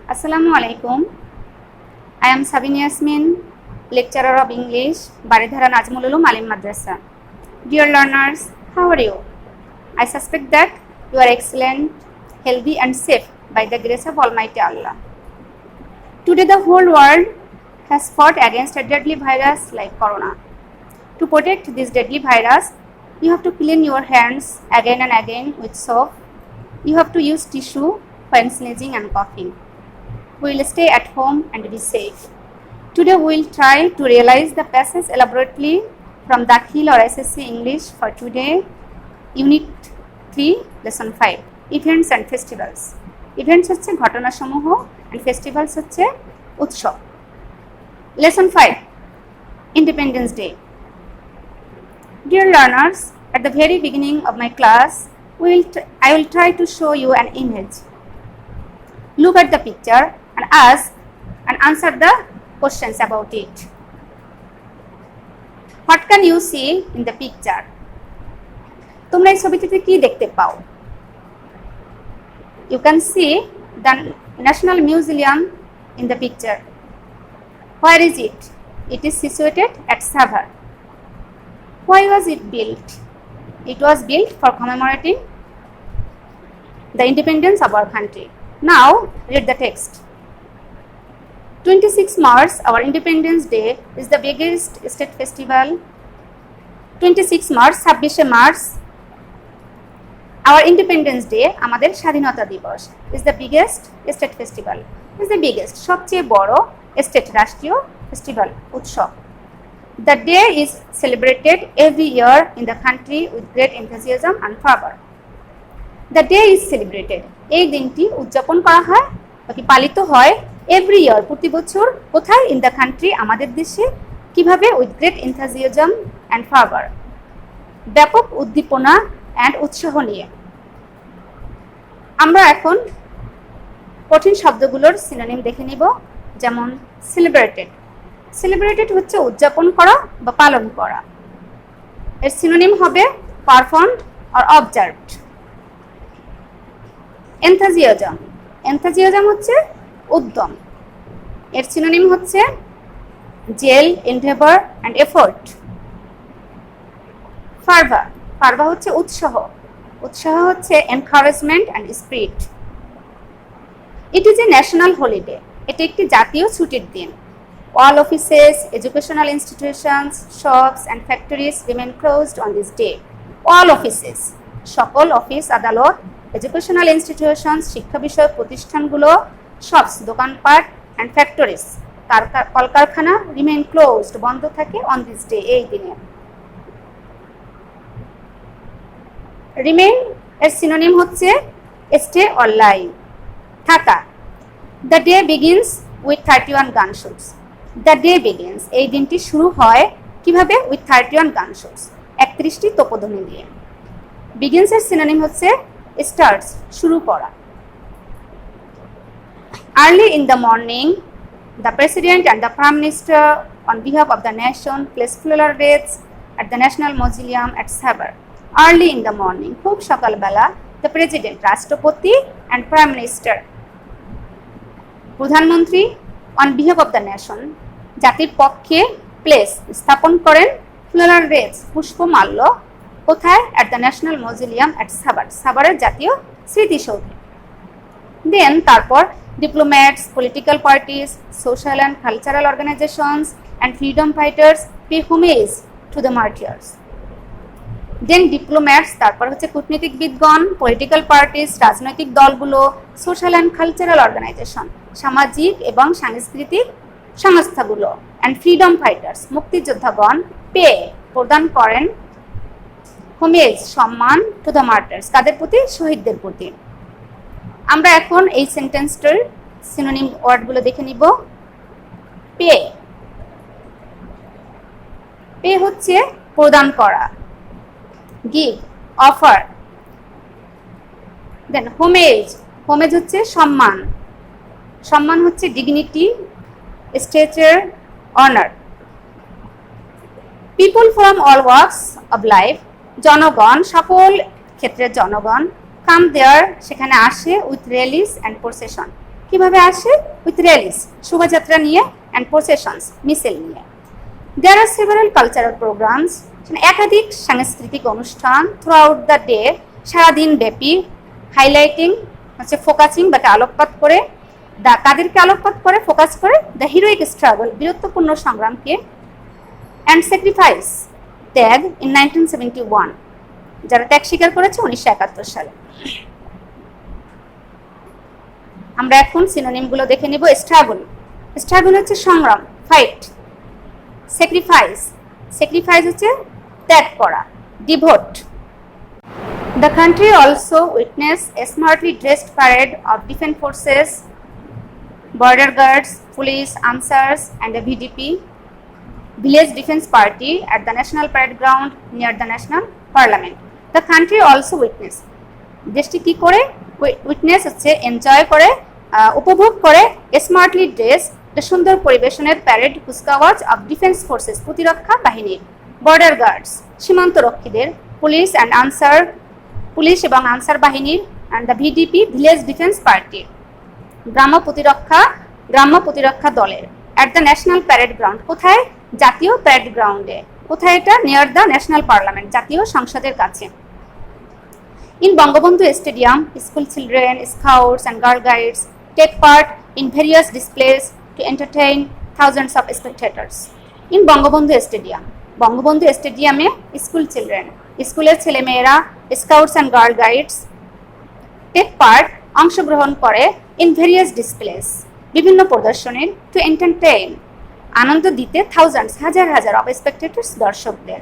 Assalamu alaikum. I am Sabine Yasmin, lecturer of English, Baridhara Najmul Ulum Alim Madrasa. Dear learners, how are you? I suspect that you are excellent, healthy and safe by the grace of Almighty Allah. Today the whole world has fought against a deadly virus like corona. To protect this deadly virus, you have to clean your hands again and again with soap. You have to use tissue when sneezing and coughing. We will stay at home and be safe. Today we will try to realize the passage elaborately from Dakhil or SSC English for today, Unit 3, Lesson 5, Events and Festivals. Events হচ্ছে ঘটনাসমূহ and festivals হচ্ছে উৎসব. Lesson 5, Independence Day. Dear learners, at the very beginning of my class, I will try to show you an image. Look at the picture and ask and answer the questions about it. What can you see in the picture? তোমরা এই ছবিটিতে কি দেখতে পাও? You can see the National Museum in the picture. Where is it? It is situated at Savar. Why was it built? It was built for commemorating the independence of our country. Now, read the text. 26 March, our Independence Day, is the biggest state festival. 26 March, 26 March, our Independence Day, আমাদের স্বাধীনতা দিবস, is the biggest state festival. Is the biggest, সবচেয়ে বড় state রাষ্ট্রীয় festival, উৎসব. The day is celebrated every year in the country with great enthusiasm and fervor. The day is celebrated. এই দিনটি উদযাপন করা হয় বা কি পালিত হয় every year, প্রতি বছর কোথায়? in the country, আমাদের দেশে। কিভাবে? with great enthusiasm and fervor, ব্যাপক উদ্দীপনা and উৎসাহ নিয়ে। আমরা এখন কঠিন শব্দগুলোর সিনোনিম দেখে নিব। যেমন celebrated. celebrated হচ্ছে উদযাপন করা বা পালন করা। এর সিনোনিম হবে performed or observed. enthusiasm. enthusiasm হচ্ছে উদ্যম। এর সিনোনিম হচ্ছে zeal, endeavor and effort. fervor. fervor হচ্ছে উৎসাহ। উৎসাহ হচ্ছে encouragement and spirit. It is a national holiday. এটি একটি জাতীয় ছুটির দিন। All offices, educational institutions, shops and factories remain closed on this day. All offices, সকল অফিস আদালত, educational institutions, শিক্ষা বিষয়ক প্রতিষ্ঠানগুলো, shops, দোকানপাট and factories, কলকারখানা remain closed, বন্ধ থাকে on this day, এই দিনে। remain এর সিনোনিম হচ্ছে stay or lie, থাকা। The day begins with 31 gunshots. The day begins, এই দিনটি শুরু হয় কিভাবে? with 31 gunshots, 31টি তোপধ্বনি দিয়ে। begins এর সিনোনিম হচ্ছে starts, শুরু করা। Early in the morning, the President and the Prime Minister, on behalf of the nation, place floral wreaths at the National Mausoleum at Savar. Early in the morning, খুব সকালবেলা, the President, রাষ্ট্রপতি, and Prime Minister, প্রধানমন্ত্রী, on behalf of the nation, জাতির পক্ষে, place, স্থাপন করেন, floral wreaths, পুষ্পমাল্য, কোথায়? at the National Mausoleum at Savar, সাভারের জাতীয় স্মৃতিসৌধে। Then তারপর diplomats, political parties, social and cultural organizations and freedom fighters pay homage to the martyrs. Then diplomats, তারপর হচ্ছে কূটনীতিকবিদগণ, political parties, রাজনৈতিক দলগুলো, social and cultural organization, সামাজিক এবং সাংস্কৃতিক সংস্থাগুলো, and freedom fighters, মুক্তিযোদ্ধাগণ, pay, প্রদান করেন, homage, সম্মান, to the martyrs, কাদের প্রতি? শহীদদের প্রতি। আমরা এখন এই সেন্টেন্সটার সিনোনিম ওয়ার্ডগুলো দেখে নিব। পে। পে হচ্ছে প্রদান করা, গিভ, অফার। দেন হোমেজ। হোমেজ হচ্ছে সম্মান। সম্মান হচ্ছে dignity, stature, honour. People from all works of life, জনগণ, সকল ক্ষেত্রের জনগণ, কাম দেয়ার, সেখানে আসে, উইথ র্যালিস অ্যান্ড প্রসেশন, কিভাবে আসে? উইথ র্যালিস, শোভাযাত্রা নিয়ে, অ্যান্ড প্রসেশনস, মিছিল নিয়ে। দেয়ার আর সেভারাল কালচারাল প্রোগ্রামস, একাধিক সাংস্কৃতিক অনুষ্ঠান থ্রু আউট দ্য ডে, সারাদিন ব্যাপী, হাইলাইটিং ফোকাসিং বা আলোকপাত করে, কাদেরকে আলোকপাত করে, ফোকাস করে দ্য হিরোইক স্ট্রাগল, বীরত্বপূর্ণ সংগ্রামকে, অ্যান্ড স্যাক্রিফাইস, ত্যাগ ইন 1971, যারা ত্যাগ স্বীকার করেছে 1971 সালে। আমরা এখন সিনোনিমগুলো দেখে নিব। স্ট্রাগল, স্ট্রাগল হচ্ছে সংগ্রাম, ফাইট। স্যাক্রিফাইস, স্যাক্রিফাইস হচ্ছে ত্যাগ করা, devote. The country also witnessed a smartly dressed parade of defense forces, border guards, police, ansars, and the VDP, Village Defense Party at the National Parade Ground near the National Parliament. The country also witnessed, দেশটি কি করে? Witness হচ্ছে enjoy করে, উপভোগ করে, smartly dress, সুন্দর পরিবেশনের parade, কুচকাওয়াজ of defence forces, প্রতিরক্ষা বাহিনীর, বর্ডার গার্ডস, সীমান্ত রক্ষীদের, পুলিশ অ্যান্ড আনসার, পুলিশ এবং আনসার বাহিনীর, and the VDP, village defence পার্টির, গ্রাম্য প্রতিরক্ষা দলের, at the national parade ground, কোথায়? জাতীয় প্যারেড গ্রাউন্ডে। কোথায় এটা? নিয়ার দ্য ন্যাশনাল পার্লামেন্ট, জাতীয় সংসদের কাছে। In Bangabandhu Stadium, school children, scouts and girl guides take part in various displays to entertain thousands of spectators. In Bangabandhu Stadium, Bangabandhu স্টেডিয়ামে school children, স্কুলের ছেলেমেয়েরা, scouts and girl guides, take part, অংশগ্রহণ করে, in various displace, বিভিন্ন প্রদর্শনীর, two entertain, আনন্দ দিতে, thousands, হাজার হাজার অফ স্পেক্টেটর্স, দর্শকদের,